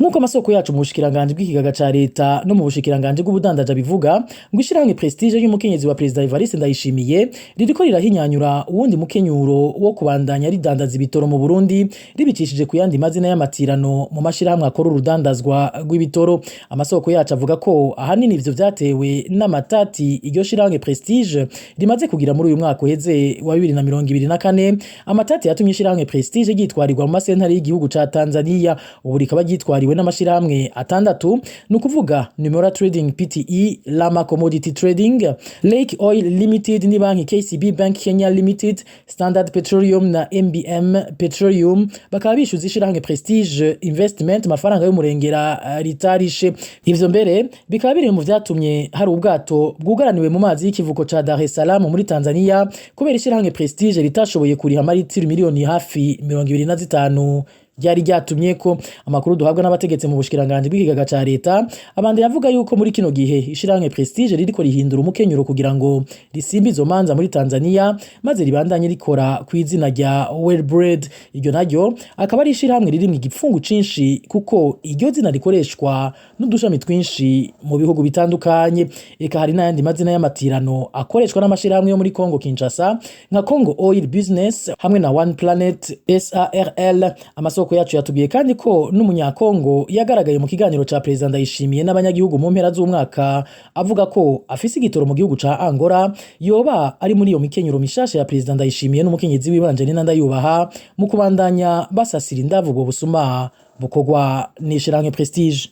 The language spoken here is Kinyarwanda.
nkuko amasoko yacu mu bushikiranganje bw'ikigaga ca leta no mu bushikiranganje bw'ubudandaza bivuga ngo ishirahamwe Prestige y'umukenyezi wa President Evariste Ndayishimiye ririko rirahinyanyura uwundi mukenyuro wo kubandanya ridandaza ibitoro mu Burundi ribicishije ku yandi mazina y'amatirano mu mashirahamwe akora urudandazwa rw'ibitoro. Amasoko yacu avuga ko ahanini ivyo vyatewe n'amatati iryo shirahamwe Prestige rimaze kugira muri uyu mwaka uheze wa 2024. Amatati yatumye ishirahamwe Prestige gitwarirwa mu masentare y'igihugu ca Tanzania, ubu rikaba gitwariwe n'amashirahamwe atandatu, nukuvuga Numera Trading Pte, Lama Commodity Trading, Lake Oil Limited ni banki KCB Bank Kenya Limited, Standard Petroleum na MBM Petroleum. Bakaba bishuza ishirahamwe Prestige Investment amafaranga y'umurengera ritarishe. Ivyo mbere bikaba biri mu vyatumye hari ubwato bwugaraniwe mu mazi y'ikivuko ca Dar es Salaam muri Tanzania kubera ishirahamwe Prestige ritashoboye kuriha amaritiro miliyoni hafi 25 ryari ryatumye ko. Amakuru duhabwa n'abategetsi mu bushikiranganje bw'ikigaga ca leta abandi yavuga yuko muri kino gihe ishirahamwe Prestige ririko rihindura umukenyuro kugira ngo risimbe izo manza muri Tanzania maze ribandanye rikora ku izina rya WELLBRED. Iryo naryo akaba ari ishirahamwe riri mu gipfungu cinshi kuko iryo zina rikoreshwa n'udushami twinshi mu bihugu bitandukanye. Eka hari n'ayandi mazina y'amatirano akoreshwa n'amashirahamwe yo muri Kongo Kinshasa nka Kongo Oil Business hamwe na One Planet SARL. Amasoko yacu yatubwiye kandi ko n'umunyakongo yagaragaye mu kiganiro ca President Ndayishimiye n'abanyagihugu mu mpera z'umwaka avuga ko afise igitoro mu gihugu ca Angola, yoba ari muri iyo mikenyuro mishasha ya President Ndayishimiye n'umukenyezi wibanje Ndayubaha mu kubandanya basasira indavu ubwo busuma bukogwa n'ishirahamwe Prestige.